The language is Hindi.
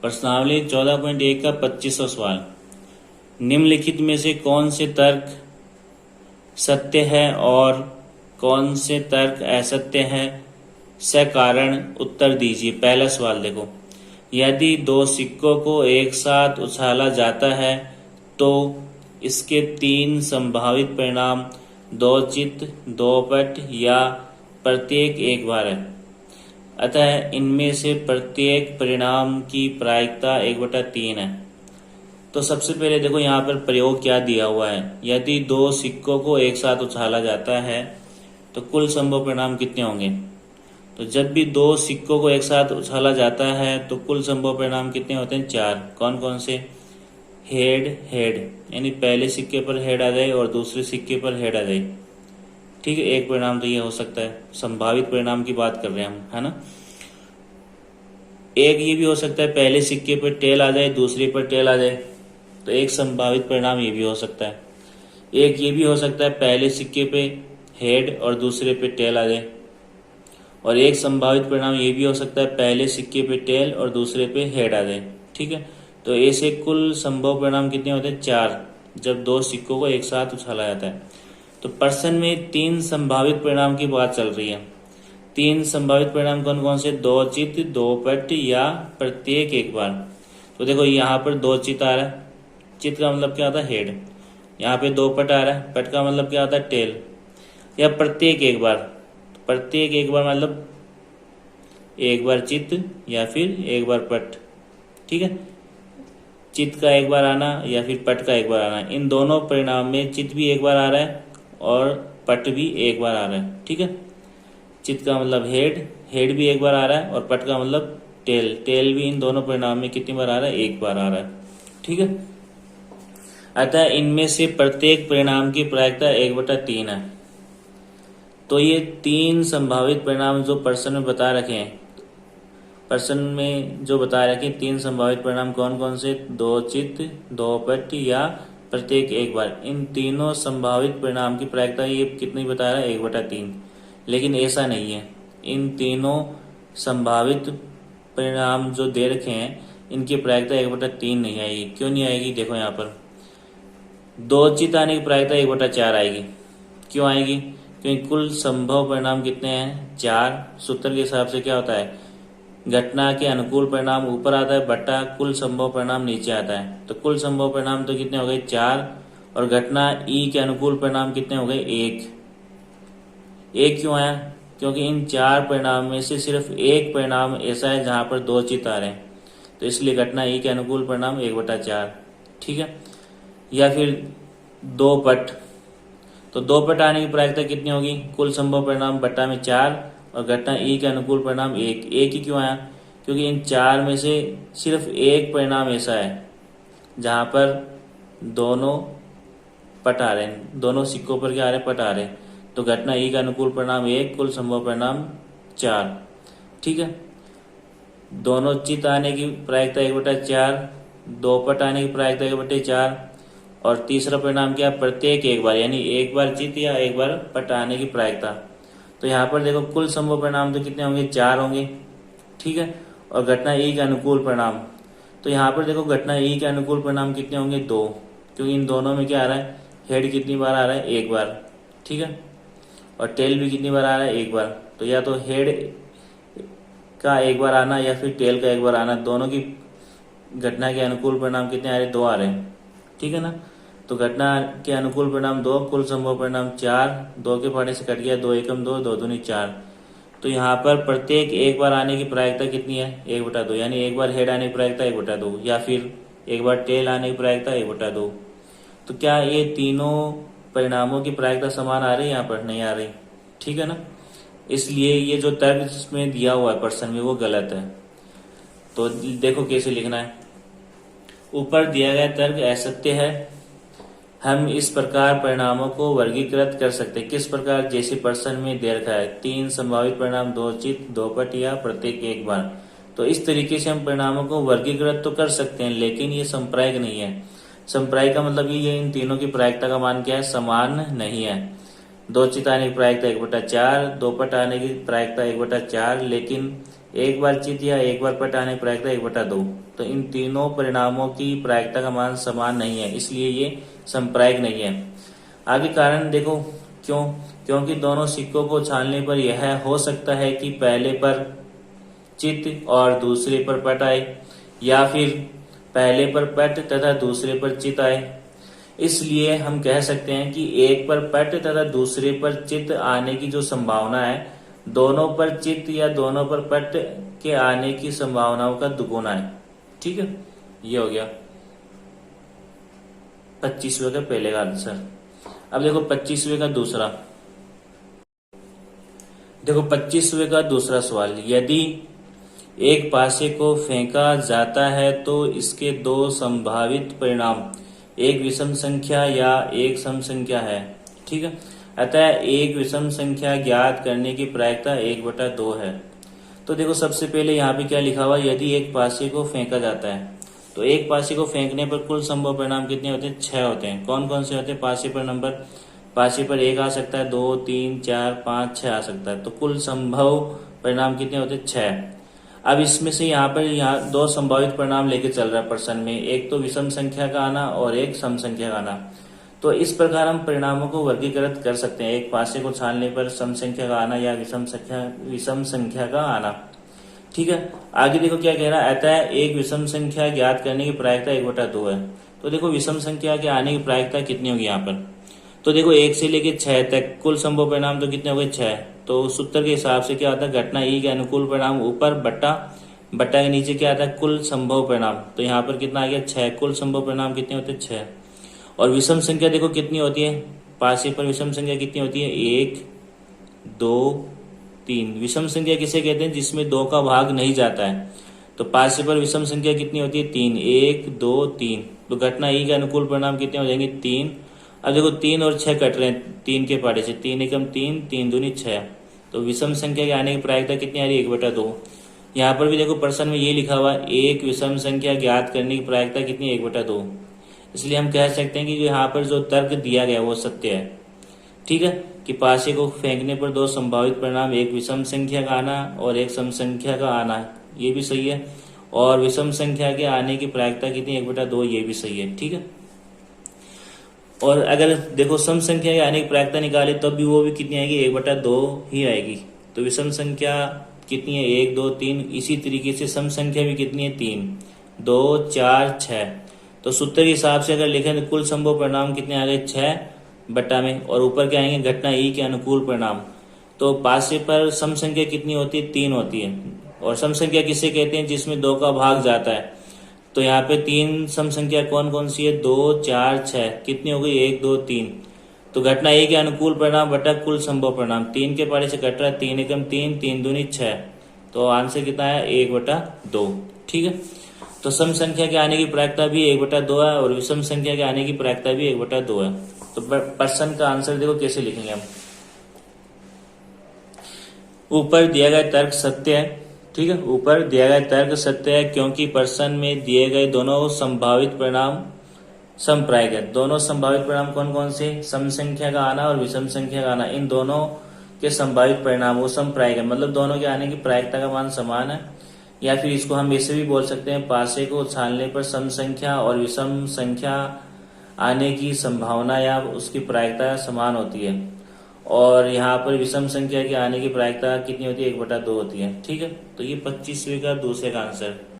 प्रश्नावली 14.1 का 25वां सवाल। निम्नलिखित में से कौन से तर्क सत्य है और कौन से तर्क असत्य हैं, सकारण उत्तर दीजिए। पहला सवाल देखो, यदि दो सिक्कों को एक साथ उछाला जाता है तो इसके तीन संभावित परिणाम दो चित्त, दो पट या प्रत्येक एक बार है। अतः इनमें से प्रत्येक परिणाम की प्रायिकता 1/3 है। तो सबसे पहले देखो यहाँ पर प्रयोग क्या दिया हुआ है। यदि दो सिक्कों को एक साथ उछाला जाता है तो कुल संभव परिणाम कितने होंगे। तो जब भी दो सिक्कों को एक साथ उछाला जाता है तो कुल संभव परिणाम कितने होते हैं, 4। कौन कौन से, हेड हेड, यानी पहले सिक्के पर हेड आ जाए और दूसरे सिक्के पर हेड आ जाए। ठीक है, एक परिणाम तो ये हो सकता है, संभावित परिणाम की बात कर रहे हैं हम, है ना। एक ये भी हो सकता है पहले सिक्के पर टेल आ जाए दूसरे पर टेल आ जाए, तो एक संभावित परिणाम ये भी हो सकता है। एक ये भी हो सकता है पहले सिक्के पे हेड और दूसरे पे टेल आ जाए, और एक संभावित परिणाम ये भी हो सकता है पहले सिक्के पे टेल और दूसरे पे हेड आ जाए। ठीक है, तो ऐसे कुल संभव परिणाम कितने होते हैं, 4, जब दो सिक्कों को एक साथ उछाला जाता है। तो प्रश्न में 3 संभावित परिणाम की बात चल रही है। 3 संभावित परिणाम कौन कौन से, दो चित्त, दो पट या प्रत्येक एक बार। तो देखो यहाँ पर दो चित्त आ रहा है, चित्त का मतलब क्या होता है, हेड। यहाँ पे दो पट आ रहा है, पट का मतलब क्या होता है, टेल। या प्रत्येक एक बार, प्रत्येक एक बार मतलब एक बार चित्त या फिर एक बार पट। ठीक है, चित्त का एक बार आना या फिर पट का एक बार आना, इन दोनों परिणाम में चित्त भी एक बार आ रहा है और पट भी एक बार आ रहा है। ठीक है, चित्त का मतलब हेड, हेड भी एक बार आ रहा है, और पट का मतलब टेल, टेल भी इन दोनों परिणाम में कितनी बार आ रहा है, एक बार आ रहा है। ठीक है, अतः इनमें से प्रत्येक परिणाम की प्रायिकता 1/3 है। तो ये 3 संभावित परिणाम जो प्रश्न में बता रखे हैं, प्रश्न में जो बता रखे 3 संभावित परिणाम कौन कौन से, दो चित्त, दो पट या प्रत्येक एक बार, इन तीनों संभावित परिणाम की प्रायिकता ये कितनी बता रहा है, 1/3। लेकिन ऐसा नहीं है, इन तीनों संभावित परिणाम जो दे रखे हैं इनकी प्रायिकता 1/3 नहीं आएगी। क्यों नहीं आएगी, देखो यहाँ पर दो चित्त आने की प्रायिकता 1/4 आएगी। क्यों आएगी, क्योंकि कुल संभव परिणाम कितने हैं, 4। सूत्र के हिसाब से क्या होता है, घटना के अनुकूल परिणाम ऊपर आता है बट्टा कुल संभव परिणाम नीचे आता है। तो कुल संभव परिणाम तो कितने हो गए, 4, और घटना ई के अनुकूल परिणाम कितने हो गए, 1। एक क्यों आया, क्योंकि इन 4 परिणाम में से सिर्फ एक परिणाम ऐसा है जहां पर दो चित्त आ रहे हैं, तो इसलिए घटना ई के अनुकूल परिणाम 1/4। ठीक है, या फिर दो पट, तो दो पट आने की प्रायिकता कितनी होगी, कुल संभव परिणाम बट्टा में 4 और घटना ई के अनुकूल परिणाम 1। एक ही क्यों आया, क्योंकि इन 4 में से सिर्फ एक परिणाम ऐसा है जहां पर दोनों पट आ रहे हैं, दोनों सिक्कों पर क्या आ रहे हैं, पट आ रहे हैं। तो घटना ई का अनुकूल परिणाम 1, कुल संभव परिणाम 4। ठीक है, दोनों चित्त आने की प्रायिकता 1/4, दो पट आने की प्रायिकता 1/4, और तीसरा परिणाम क्या, प्रत्येक एक बार, यानी एक बार चित्त या एक बार पट आने की प्रायिकता। तो यहाँ पर देखो कुल संभव परिणाम तो कितने होंगे, 4 होंगे। ठीक है, और घटना ई के अनुकूल परिणाम, तो यहाँ पर देखो घटना ई के अनुकूल परिणाम कितने होंगे, 2, क्योंकि इन दोनों में क्या आ रहा है, हेड कितनी बार आ रहा है, एक बार। ठीक है, और टेल भी कितनी बार आ रहा है, एक बार। तो या तो हेड का एक बार आना या फिर टेल का एक बार आना, दोनों की घटना के अनुकूल परिणाम कितने आ रहे हैं, 2 आ रहे हैं। ठीक है ना, तो घटना के अनुकूल परिणाम 2, कुल संभव परिणाम 4, 2 के पढ़ने से कट गया, 2 एकम 2, 2 दूनी 4। तो यहाँ पर प्रत्येक एक बार आने की प्रायिकता कितनी है, 1/2, यानी एक बार हेड आने की प्रायिकता 1/2, या फिर एक बार टेल आने की प्रायिकता 1/2। तो क्या ये तीनों परिणामों की प्रायिकता समान आ रही है, यहाँ पर नहीं आ रही। ठीक है ना, इसलिए ये जो तर्क जिसमें दिया हुआ है प्रश्न में वो गलत है। तो देखो कैसे लिखना है, ऊपर दिया गया तर्क असत्य है। हम इस प्रकार परिणामों को वर्गीकृत कर सकते हैं, किस प्रकार, जैसे प्रश्न में दे रखा है 3 संभावित परिणाम, दो चित्त, दो पट या प्रत्येक एक बार। तो इस तरीके से हम परिणामों को वर्गीकृत तो कर सकते हैं, लेकिन ये संप्रायिक नहीं है। संप्रायिक का मतलब ये इन तीनों की प्रायिकता का मान क्या है, समान नहीं है। दो चित आने की प्रायिकता 1/4, दो पट आने की प्रायिकता 1/4, लेकिन एक बार चित या एक बार पट आने की प्रायिकता 1/2। तो इन तीनों परिणामों की प्रायिकता का मान समान नहीं है, इसलिए ये समप्रायिक नहीं है। आगे कारण देखो क्यों, क्योंकि दोनों सिक्कों को छानने पर यह हो सकता है कि पहले पर चित और दूसरे पर पट आए, या फिर पहले पर पट तथा दूसरे पर चित आए। इसलिए हम कह सकते हैं कि एक पर पट तथा दूसरे पर चित आने की जो संभावना है, दोनों पर चित या दोनों पर पट के आने की संभावनाओं का दुगुना है। ठीक है, ये हो गया 25वें का पहले का आंसर। अब देखो 25वें का दूसरा, देखो 25वें का दूसरा सवाल, यदि एक पासे को फेंका जाता है तो इसके दो संभावित परिणाम एक विषम संख्या या एक सम संख्या है। ठीक है, अतः एक विषम संख्या ज्ञात करने की प्रायिकता 1/2 है। तो देखो सबसे पहले यहाँ पे क्या लिखा हुआ, यदि एक पासे को फेंका जाता है, तो एक पासे को फेंकने पर कुल संभव परिणाम कितने होते हैं? 6 होते हैं। कौन कौन से होते हैं? पासे पर नंबर, पासे पर 1 आ सकता है, 2, 3, 4, 5, 6 आ सकता है। तो कुल संभव परिणाम कितने होते हैं? 6। अब इसमें से यहाँ दो संभावित परिणाम लेके चल रहा है प्रश्न में, एक तो विषम संख्या का आना और एक सम संख्या का आना। तो इस प्रकार हम परिणामों को वर्गीकृत कर सकते हैं, एक पासे को छानने पर सम संख्या का आना या विषम संख्या का आना। ठीक है, आगे देखो क्या कह रहा है, अतः एक विषम संख्या ज्ञात करने की प्रायिकता 1/2 है। तो देखो विषम संख्या के आने की प्रायिकता कितनी होगी यहाँ पर? तो देखो 1 से लेके 6 तक कुल संभव परिणाम तो कितने हो गए? 6। तो सूत्र के हिसाब से क्या होता है, घटना ई के अनुकूल परिणाम ऊपर बट्टा के नीचे क्या आता है? कुल संभव परिणाम। तो यहाँ पर कितना आ गया? 6। कुल संभव परिणाम कितने होते हैं? 6। और विषम संख्या देखो कितनी होती है, पासे पर विषम संख्या कितनी होती है? 1, 2, 3। विषम संख्या किसे कहते हैं? जिसमें 2 का भाग नहीं जाता है। तो पासे पर विषम संख्या कितनी होती है? 3। 1, 2, 3। तो घटना ई के अनुकूल परिणाम कितने हो जाएंगे? 3। अब देखो 3 और 6 कट रहे हैं 3 के पाड़े से, 3 एकम 3, 3 दूनी 6। तो विषम संख्या के आने की प्रायिकता कितनी आ रही है? 1/2। यहाँ पर भी देखो प्रश्न में ये लिखा हुआ है, एक विषम संख्या ज्ञात करने की प्रायिकता कितनी है? 1/2। इसलिए हम कह सकते हैं कि जो यहाँ पर जो तर्क दिया गया वो सत्य है। ठीक है, कि पासे को फेंकने पर दो संभावित परिणाम, एक विषम संख्या का आना और एक सम संख्या का आना, ये भी सही है। और विषम संख्या के आने की प्रायिकता कितनी? 1/2, ये भी सही है। ठीक है, और अगर देखो सम संख्या के आने की प्रायिकता निकाले तब भी वो भी कितनी आएगी? 1/2 ही आएगी। तो विषम संख्या कितनी है? 1, 2, 3। इसी तरीके से सम संख्या भी कितनी है? 3, 2, 4, 6। तो सूत्र के हिसाब से अगर लिखें तो कुल संभव परिणाम कितने आ गए? 6 बट्टा में, और ऊपर क्या आएंगे? घटना ई के अनुकूल परिणाम। तो पासे पर सम संख्या कितनी होती है? 3 होती है। और सम संख्या किसे कहते हैं? जिसमें 2 का भाग जाता है। तो यहाँ पे 3 सम संख्या कौन कौन सी है? 2, 4, 6। कितनी हो गई? 1, 2, 3। तो घटना ए के अनुकूल परिणाम बटा कुल संभव परिणाम, 3 के पारे से कट रहा है, 3 एकम 3, 3 दूनी 6। तो आंसर कितना है? 1/2। ठीक है, तो सम संख्या के आने की प्रायिकता भी 1/2 है और विषम संख्या के आने की प्रायिकता भी 1/2 है। तो प्रश्न का आंसर देखो कैसे लिखेंगे हम। ऊपर दिया गया तर्क सत्य है। ठीक है, ऊपर दिया गया तर्क सत्य है क्योंकि प्रश्न में दिए गए दोनों संभावित परिणाम समप्रायिक है। दोनों संभावित परिणाम कौन कौन से? सम संख्या का आना और विषम संख्या का आना, इन दोनों के संभावित परिणाम वो समप्रायिक है, मतलब दोनों के आने की प्रायिकता का मान समान है। या फिर इसको हम ऐसे भी बोल सकते हैं, पासे को छानने पर सम संख्या और विषम संख्या आने की संभावना या उसकी प्रायिकता समान होती है, और यहाँ पर विषम संख्या के आने की प्रायिकता कितनी होती है? 1/2 होती है। ठीक है, तो ये 25वें का दूसरे का आंसर।